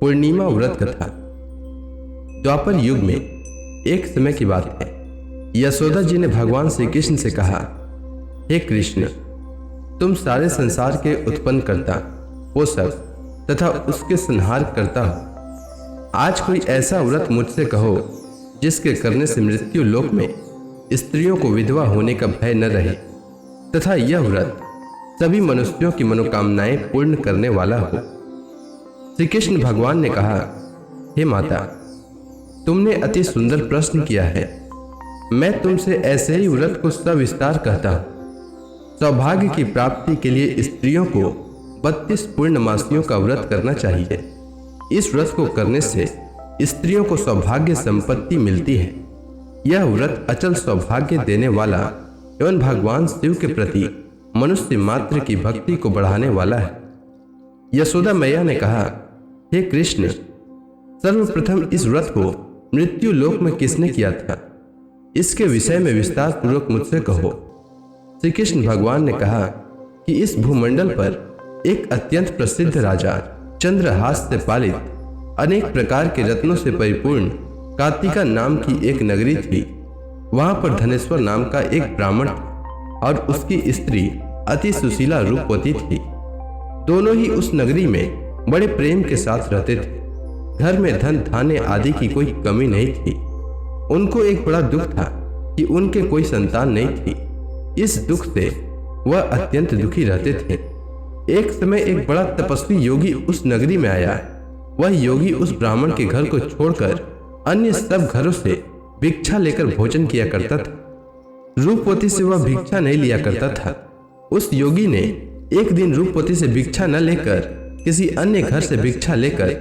पूर्णिमा व्रत कथा। द्वापर युग में एक समय की बात है, यशोदा जी ने भगवान श्री कृष्ण से कहा, हे कृष्ण, तुम सारे संसार के उत्पन्न करता, पोषक तथा उसके संहार करता हो। आज कोई ऐसा व्रत मुझसे कहो जिसके करने से मृत्यु लोक में स्त्रियों को विधवा होने का भय न रहे तथा यह व्रत सभी मनुष्यों की मनोकामनाएं पूर्ण करने वाला हो। श्री कृष्ण भगवान ने कहा, हे माता, तुमने अति सुंदर प्रश्न किया है। मैं तुमसे ऐसे ही व्रत को सविस्तार कहता हूँ। सौभाग्य की प्राप्ति के लिए स्त्रियों को 32 पूर्णमासियों का व्रत करना चाहिए। इस व्रत को करने से स्त्रियों को सौभाग्य संपत्ति मिलती है। यह व्रत अचल सौभाग्य देने वाला एवं भगवान शिव के प्रति मनुष्य मात्र की भक्ति को बढ़ाने वाला है। यशोदा मैया ने कहा, हे कृष्ण, सर्वप्रथम इस व्रत को मृत्यु लोक में किसने किया था? इसके विषय में विस्तार पूर्वक मुझसे कहो। श्री कृष्ण भगवान ने कहा कि इस भूमंडल पर एक अत्यंत प्रसिद्ध राजा चंद्रहास से पालित अनेक प्रकार के रत्नों से परिपूर्ण कार्तिका नाम की एक नगरी थी। वहां पर धनेश्वर नाम का एक ब्राह्मण था और उसकी स्त्री अति सुशीला रूपवती थी। दोनों ही उस नगरी में बड़े प्रेम के साथ रहते थे। घर में धन धान्य आदि की कोई कमी नहीं थी। उनको एक बड़ा दुख था कि उनके कोई संतान नहीं थी। इस दुख से वह अत्यंत दुखी रहते थे। एक समय एक बड़ा तपस्वी योगी उस नगरी में आया। वह योगी उस ब्राह्मण के घर को छोड़कर अन्य सब घरों से भिक्षा लेकर भोजन किया करता था। रूपवती से वह भिक्षा नहीं लिया करता था। उस योगी ने एक दिन रूपवती से भिक्षा न लेकर किसी अन्य घर से भिक्षा लेकर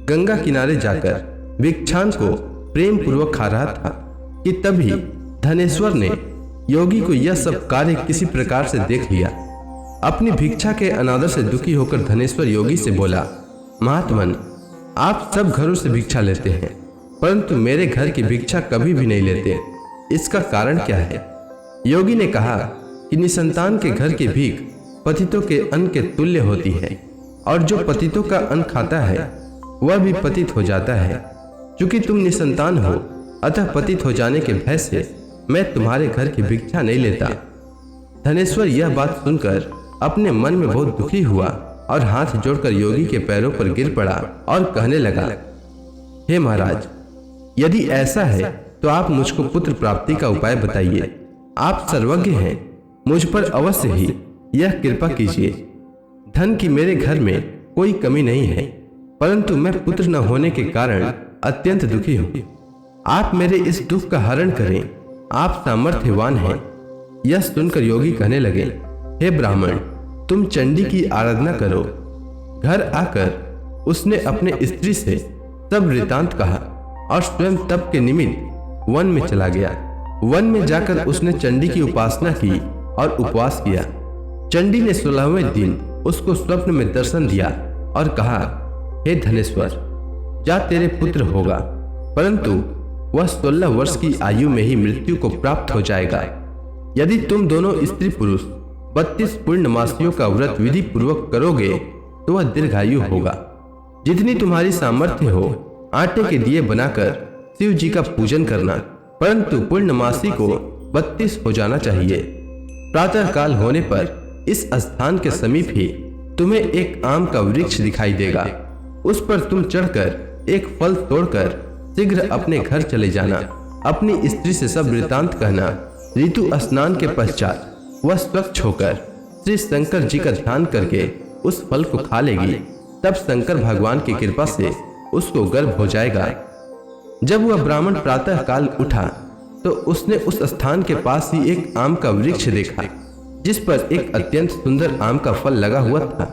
गंगा किनारे जाकर भिक्षान को प्रेम पूर्वक खा रहा था कि तभी धनेश्वर ने योगी को यह सब कार्य किसी प्रकार से देख लिया। अपनी भिक्षा के अनादर से दुखी होकर धनेश्वर योगी से बोला, महात्मन, आप सब घरों से भिक्षा लेते हैं परंतु मेरे घर की भिक्षा कभी भी नहीं लेते। इसका कारण क्या है? योगी ने कहा कि निसंतान के घर की भीख पतितों के अन्न के तुल्य होती है और जो पतितों का अन्न खाता है वह भी पतित हो जाता है। चूंकि तुम निसंतान हो अतः पतित हो जाने के भय से मैं तुम्हारे घर की भिक्षा नहीं लेता। धनेश्वर यह बात सुनकर अपने मन में बहुत दुखी हुआ और हाथ जोड़कर योगी के पैरों पर गिर पड़ा और कहने लगा, हे महाराज, यदि ऐसा है तो आप मुझको पुत्र प्राप्ति का उपाय बताइए। आप सर्वज्ञ हैं, मुझ पर अवश्य ही यह कृपा कीजिए। धन की मेरे घर में कोई कमी नहीं है परंतु मैं पुत्र न होने के कारण अत्यंत दुखी हूँ। आप मेरे इस दुख का हरण करें, आप सामर्थ्यवान हैं। यह सुनकर योगी कहने लगे, हे ब्राह्मण, तुम चंडी की आराधना करो। घर आकर उसने अपने स्त्री से सब वृतांत कहा और स्वयं तप के निमित्त वन में चला गया। वन में जाकर उसने चंडी की उपासना की और उपवास किया। चंडी ने 16वें दिन उसको स्वप्न में दर्शन दिया और कहा, हे धनेश्वर, जा तेरे पुत्र होगा परंतु वह 16 वर्ष की आयु में ही मृत्यु को प्राप्त हो जाएगा। यदि तुम दोनों स्त्री पुरुष 32 पूर्णमासियों का व्रत विधि पूर्वक करोगे तो वह दीर्घायु होगा। जितनी तुम्हारी सामर्थ्य हो आटे के दिए बनाकर शिव जी का पूजन करना, परंतु पूर्णमासी को 32 हो जाना चाहिए। प्रातः काल होने पर इस स्थान के समीप ही तुम्हें एक आम का वृक्ष दिखाई देगा। उस पर तुम चढ़कर एक फल तोड़कर शीघ्र अपने घर चले जाना। अपनी स्त्री से सब वृतांत कहना। ऋतु स्नान के पश्चात वह स्वच्छ होकर श्री शंकर जी का ध्यान करके उस फल को खा लेगी। तब शंकर भगवान की कृपा से उसको गर्भ हो जाएगा। जब वह ब्राह्मण प्रातः काल उठा तो उसने उस स्थान के पास ही एक आम का वृक्ष देखा जिस पर एक अत्यंत सुंदर आम का फल लगा हुआ था।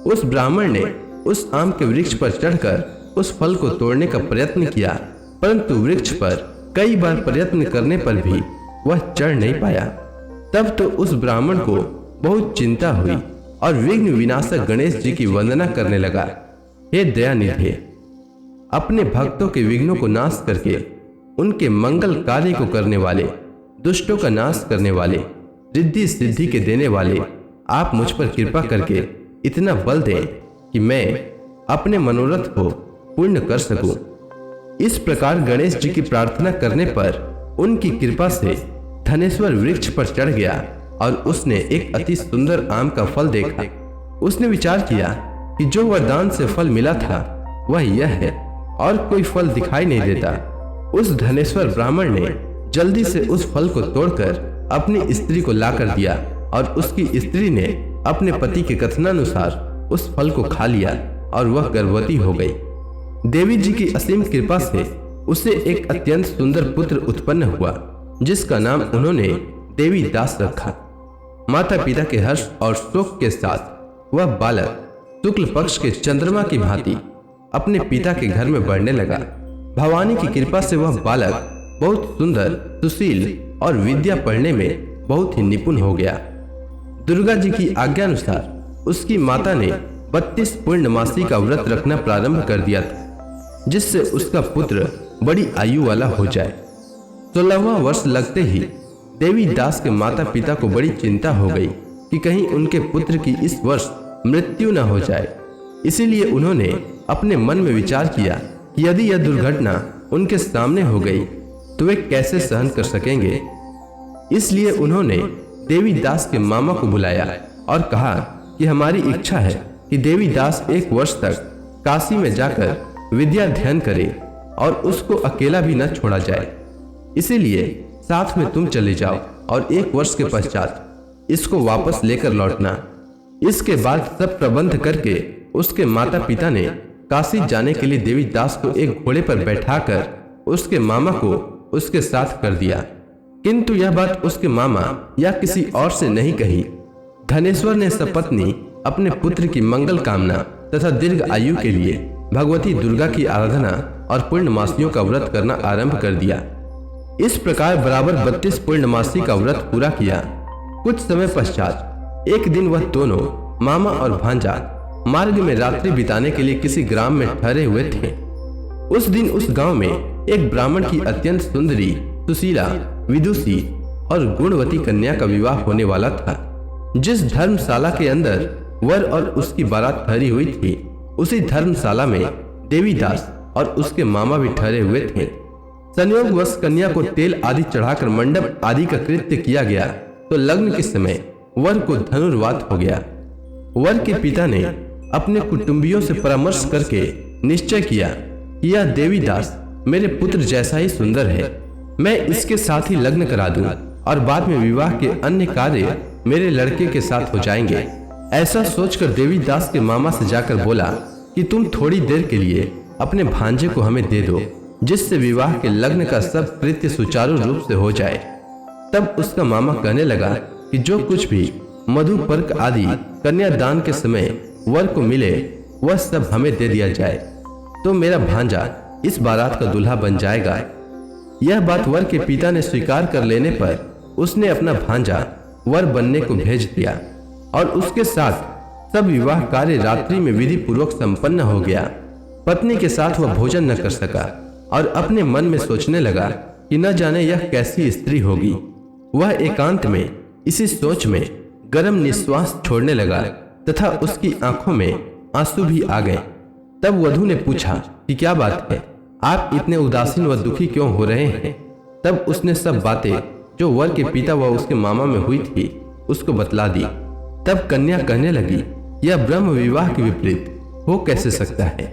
उस ब्राह्मण ने उस आम के वृक्ष पर चढ़कर उस फल को तोड़ने का प्रयत्न किया परंतु वृक्ष पर कई बार प्रयत्न करने पर भी वह चढ़ नहीं पाया। तब तो उस ब्राह्मण को बहुत चिंता हुई और विघ्न विनाशक गणेश जी की वंदना करने लगा। हे दयानिधि, अपने भक्तों के विघ्नों को नाश करके उनके मंगल कार्य को करने वाले, दुष्टों का नाश करने वाले, रिद्धि सिद्धि के देने वाले, आप मुझ पर कृपा करके इतना बल दें कि मैं अपने मनोरथ को पूर्ण कर सकूं। इस प्रकार गणेश जी की प्रार्थना करने पर उनकी कृपा से धनेश्वर वृक्ष पर चढ़ गया और उसने एक अति सुंदर आम का फल देखा। उसने विचार किया कि जो वरदान से फल मिला था वह यह है और कोई फल दिखाई नहीं देता। उस धनेश्वर ब्राह्मण ने जल्दी से उस फल को तोड़कर अपनी स्त्री को लाकर दिया और उसकी स्त्री ने अपने पति के कथनानुसार उस फल को खा लिया और वह गर्भवती हो गई। देवी जी की असीम कृपा से उसे एक अत्यंत सुंदर पुत्र उत्पन्न हुआ, जिसका नाम उन्होंने देवी दास रखा। माता पिता के हर्ष और शोक के साथ वह बालक शुक्ल पक्ष के चंद्रमा की भांति अपने पिता के घर में बढ़ने लगा। भवानी की कृपा से वह बालक बहुत सुंदर, सुशील और विद्या पढ़ने में बहुत ही निपुण हो गया। दुर्गा जी की आज्ञा अनुसार उसकी माता ने 32 पूर्णमासी का व्रत रखना प्रारंभ कर दिया था, जिससे उसका पुत्र बड़ी आयु वाला हो जाए। 16वां वर्ष लगते ही देवी दास के माता पिता को बड़ी चिंता हो गई कि कहीं उनके पुत्र की इस वर्ष मृत्यु न हो जाए। इसीलिए उन्होंने अपने मन में विचार किया कि यदि यह दुर्घटना उनके सामने हो गई तो वे कैसे सहन कर सकेंगे। इसलिए उन्होंने देवी दास के मामा को बुलाया और कहा कि हमारी इच्छा है कि देवी दास 1 वर्ष तक काशी में जाकर विद्या अध्ययन करे और उसको अकेला भी न छोड़ा जाए। इसीलिए साथ में तुम चले जाओ और 1 वर्ष के पश्चात इसको वापस लेकर लौटना। इसके बाद सब प्रबंध करके उसके माता पिता ने काशी जाने के लिए देवी दास को एक घोड़े पर बैठाकर उसके मामा को उसके साथ कर दिया। किंतु यह बात उसके मामा या किसी और से नहीं कही। धनेश्वर ने सपत्नी अपने पुत्र की मंगल कामना तथा दीर्घ आयु के लिए भगवती दुर्गा की आराधना और पूर्णमासियों का व्रत करना आरंभ कर दिया। इस प्रकार बराबर 32 पूर्णमासी का व्रत पूरा किया। कुछ समय पश्चात एक दिन वह दोनों मामा और भांजा मार्ग में रात्रि बिताने के लिए किसी ग्राम में ठहरे हुए थे। उस दिन उस गांव में एक ब्राह्मण की अत्यंत सुंदरी, सुशीला, विदुषी और गुणवती कन्या का विवाह होने वाला था। जिस धर्मशाला के अंदर वर और उसकी बारात ठहरी हुई थी, उसी धर्मशाला में देवीदास और उसके मामा भी ठहरे हुए थे। संयोगवश कन्या को तेल आदि चढ़ाकर मंडप आदि का कृत्य किया गया तो लग्न के समय वर को धनुर्वात हो गया। वर के पिता ने अपने कुटुंबियों से परामर्श करके निश्चय किया कि यह देवीदास मेरे पुत्र जैसा ही सुंदर है, मैं इसके साथ ही लग्न करा दूं और बाद में विवाह के अन्य कार्य मेरे लड़के के साथ हो जाएंगे। ऐसा सोचकर देवीदास के मामा से जाकर बोला कि तुम थोड़ी देर के लिए अपने भांजे को हमें दे दो, जिससे विवाह के लग्न का सब कृत्य सुचारू रूप से हो जाए। तब उसका मामा कहने लगा कि जो कुछ भी मधु पर्क आदि कन्यादान के समय वर को मिले वह सब हमें दे दिया जाए, तो मेरा भांजा इस बारात का दूल्हा बन जाएगा। यह बात वर के पिता ने स्वीकार कर लेने पर उसने अपना भांजा वर बनने को भेज दिया और उसके साथ सब विवाह कार्य रात्रि में विधि पूर्वक संपन्न हो गया। पत्नी के साथ वह भोजन न कर सका और अपने मन में सोचने लगा कि न जाने यह कैसी स्त्री होगी। वह एकांत में इसी सोच में गर्म निश्वास छोड़ने लगा तथा उसकी आंखों में आंसू भी आ गए। तब वधू ने पूछा कि क्या बात है, आप इतने उदासीन व दुखी क्यों हो रहे हैं। तब उसने सब बातें जो वर के पिता व उसके मामा में हुई थी उसको बतला दी। तब कन्या कहने लगी, यह ब्रह्म विवाह के विपरीत हो कैसे सकता है।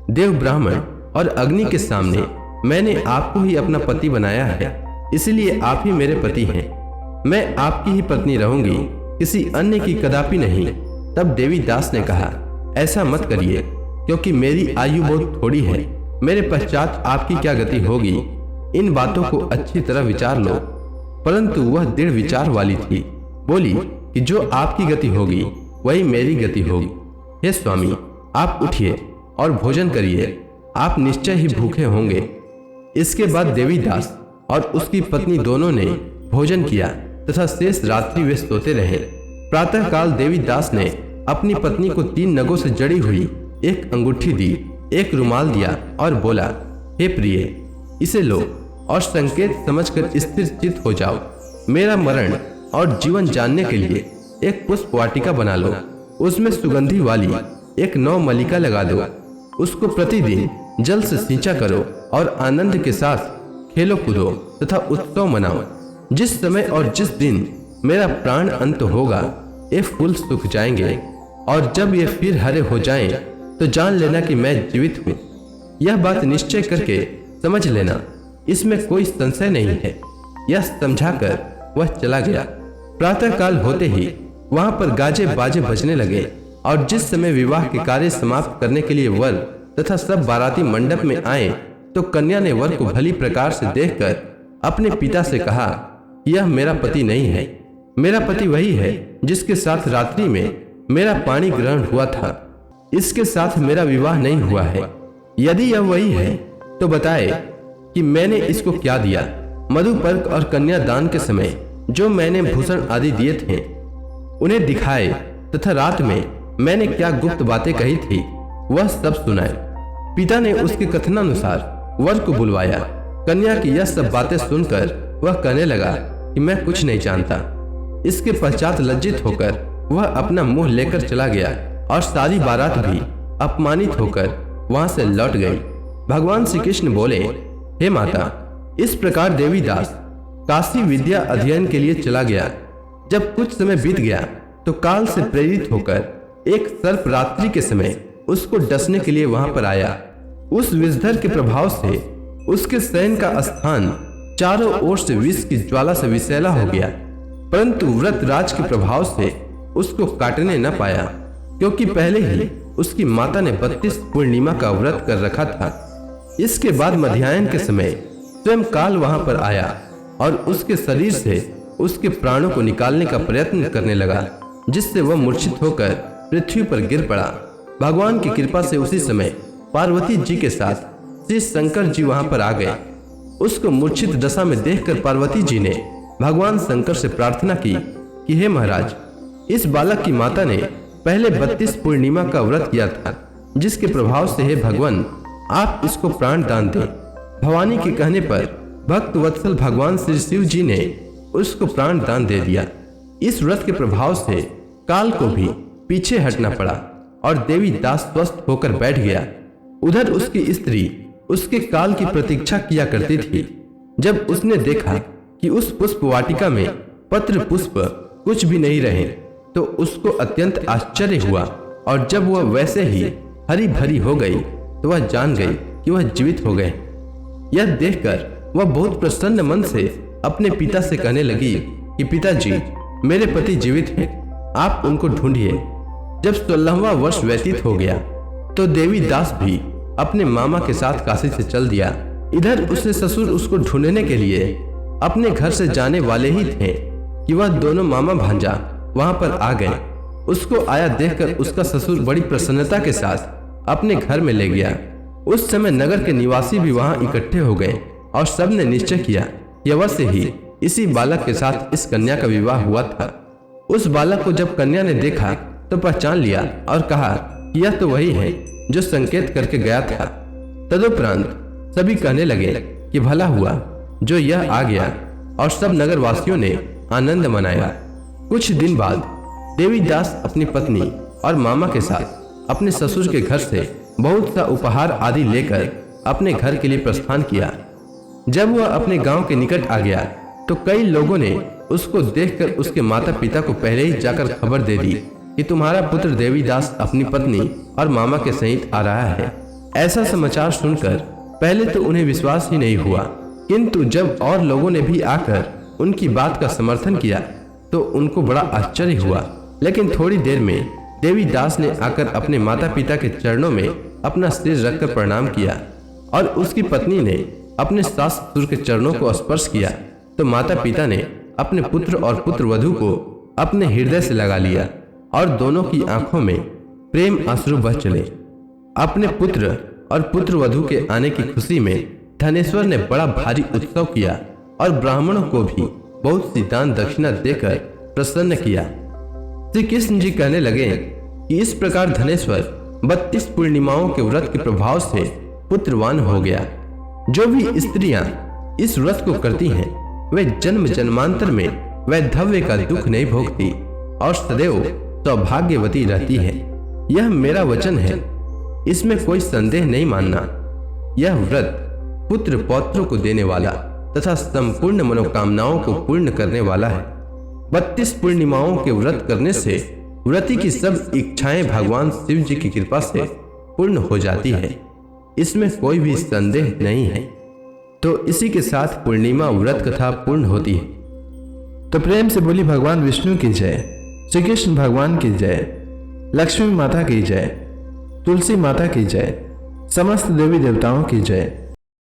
देव, ब्राह्मण और अग्नि के सामने मैंने आपको ही अपना पति बनाया है, इसलिए आप ही मेरे पति हैं। मैं आपकी ही पत्नी रहूंगी, किसी अन्य की कदापि नहीं। तब देवीदास ने कहा, ऐसा मत करिए, क्योंकि मेरी आयु बहुत थोड़ी है। मेरे पश्चात आपकी क्या गति होगी, इन बातों को अच्छी तरह विचार लो। परंतु वह दृढ़ विचार वाली थी। बोली कि जो आपकी गति होगी वही मेरी गति होगी। हे स्वामी, आप उठिए और भोजन करिए, आप निश्चय ही भूखे होंगे। इसके बाद देवीदास और उसकी पत्नी दोनों ने भोजन किया तथा शेष रात्रि वे सोते रहे। प्रातःकाल देवीदास ने अपनी पत्नी को 3 नगों से जड़ी हुई एक अंगूठी दी, एक रुमाल दिया और बोला, हे प्रिय, इसे लो और संकेत समझकर स्थिर चित्त हो जाओ। मेरा मरण और जीवन जानने के लिए एक पुष्प वाटिका बना लो, उसमें सुगंधी वाली एक 9 मल्लिका लगा दो। उसको प्रतिदिन जल से सींचा करो और आनंद के साथ खेलो कूदो तथा उत्सव मनाओ। जिस समय और जिस दिन मेरा प्राण अंत होगा, ये फूल सूख जाएंगे, और जब ये फिर हरे हो जाएं, तो जान लेना कि मैं जीवित हूँ। यह बात निश्चय करके समझ लेना, इसमें कोई संशय नहीं है। यह समझाकर वह चला गया। प्रातः काल होते ही वहां पर गाजे बाजे बजने लगे, और जिस समय विवाह के कार्य समाप्त करने के लिए वर तथा सब बाराती मंडप में आए, तो कन्या ने वर को भली प्रकार से देखकर अपने पिता से कहा, यह मेरा पति नहीं है। मेरा पति वही है जिसके साथ रात्रि में मेरा पानी ग्रहण हुआ था। इसके साथ मेरा विवाह नहीं हुआ है। यदि यह वही है तो बताए कि मैंने इसको क्या दिया। मधुपर्क और कन्यादान के समय जो मैंने भूषण आदि दिए थे उन्हें दिखाए, तथा रात में मैंने क्या गुप्त बातें कही थी वह सब सुनाए। पिता ने उसके कथनानुसार वर को बुलवाया। कन्या की यह सब बातें सुनकर वह कहने लगा कि मैं कुछ नहीं जानता। इसके पश्चात लज्जित होकर वह अपना मुंह लेकर चला गया, और सारी बारात भी अपमानित होकर वहां से लौट गई। भगवान श्री कृष्ण बोले, हे माता, इस प्रकार देवीदास काशी विद्या अध्ययन के लिए चला गया। जब कुछ समय बीत गया तो काल से प्रेरित होकर एक सर्प रात्रि के समय उसको डसने के लिए वहां पर आया। उस विषधर के प्रभाव से उसके शयन का स्थान चारों ओर से विष की ज्वाला से विषैला हो गया, परंतु व्रत राज के प्रभाव से उसको काटने न पाया, क्योंकि पहले ही उसकी माता ने 32 पूर्णिमा का व्रत कर रखा था। इसके बाद मध्याह्न के समय स्वयं काल वहां पर आया और उसके शरीर से उसके प्राणों को निकालने का प्रयत्न करने लगा, जिससे वह मूर्छित होकर पृथ्वी पर गिर पड़ा। भगवान की कृपा से उसी समय पार्वती जी के साथ श्री शंकर जी वहां पर आ गए। उसको मूर्छित दशा में देखकर पार्वती जी ने भगवान शंकर से प्रार्थना की कि हे महाराज, इस बालक की माता ने पहले 32 पूर्णिमा का व्रत किया था, जिसके प्रभाव से हे भगवान आप इसको प्राण दान दें। भवानी के कहने पर भक्त वत्सल भगवान श्री शिव जी ने उसको प्राण दान दे दिया। इस व्रत के प्रभाव से काल को भी पीछे हटना पड़ा और देवी दास स्वस्थ होकर बैठ गया। उधर उसकी स्त्री उसके काल की प्रतीक्षा किया करती थी। जब उसने देखा कि उस पुष्प वाटिका में पत्र पुष्प कुछ भी नहीं रहे, तो उसको अत्यंत आश्चर्य हुआ, और जब वह वैसे ही हरी भरी हो गई तो वह जान गई कि वह जीवित हो गए। यह देखकर वह बहुत प्रसन्न मन से अपने पिता से कहने लगी कि पिताजी, मेरे पति जीवित हैं, आप उनको ढूंढिए। जब 16वां वर्ष व्यतीत हो गया तो देवी दास भी अपने मामा के साथ काशी से चल दिया। इधर उसके ससुर उसको ढूंढने के लिए अपने घर से जाने वाले ही थे कि वह दोनों मामा भांजा वहां पर आ गए। उसको आया देखकर उसका ससुर बड़ी प्रसन्नता के साथ अपने घर में ले गया। उस समय नगर के निवासी भी वहां इकट्ठे हो गए और सबने निश्चय किया कि अवश्य ही इसी बालक के साथ इस कन्या का विवाह हुआ था। उस बालक को जब कन्या ने देखा तो पहचान लिया और कहा कि यह तो वही है जो संकेत करके गया था। तदुपरांत सभी कहने लगे कि भला हुआ जो यह आ गया, और सब नगरवासियों ने आनंद मनाया। कुछ दिन बाद देवीदास अपनी पत्नी और मामा के साथ अपने ससुर के घर से बहुत सा उपहार आदि लेकर अपने घर के लिए प्रस्थान किया। जब वह अपने गांव के निकट आ गया तो कई लोगों ने उसको देखकर उसके माता पिता को पहले ही जाकर खबर दे दी कि तुम्हारा पुत्र देवीदास अपनी पत्नी और मामा के सहित आ रहा है। ऐसा समाचार सुनकर पहले तो उन्हें विश्वास ही नहीं हुआ, किंतु जब और लोगों ने भी आकर उनकी बात का समर्थन किया तो उनको बड़ा आश्चर्य हुआ। लेकिन थोड़ी देर में देवीदास ने आकर अपने माता पिता के चरणों में अपना सिर रखकर प्रणाम किया, और उसकी पत्नी ने अपने सास ससुर के चरणों को स्पर्श किया तो माता पिता ने अपने पुत्र और पुत्र वधू को अपने हृदय से लगा लिया, और दोनों की आंखों में प्रेम आंसू बह चले। अपने पुत्र और पुत्र वधू के आने की खुशी में धनेश्वर ने बड़ा भारी उत्सव किया और ब्राह्मणों को भी बहुत सी दान दक्षिणा देकर प्रसन्न किया। श्री कृष्ण जी कहने लगे कि इस प्रकार धनेश्वर 32 पूर्णिमाओं के व्रत के प्रभाव से पुत्रवान हो गया। जो भी स्त्रियां इस व्रत को करती हैं वे जन्म जन्मांतर में वैधव्य का दुख नहीं भोगती और सदैव सौभाग्यवती रहती है। यह मेरा वचन है। इसमें कोई संदेह नहीं मानना। यह व्रत पुत्र पौत्रों को देने वाला तथा संपूर्ण मनोकामनाओं को पूर्ण करने वाला है। 32 पूर्णिमाओं के व्रत करने से व्रती की सब इच्छाएं भगवान शिव जी की कृपा से पूर्ण हो जाती है, इसमें कोई भी संदेह नहीं है। तो इसी के साथ पूर्णिमा व्रत कथा पूर्ण होती है। तो प्रेम से बोली भगवान विष्णु की जय, श्री कृष्ण भगवान की जय, लक्ष्मी माता की जय, तुलसी माता की जय, समस्त देवी देवताओं की जय।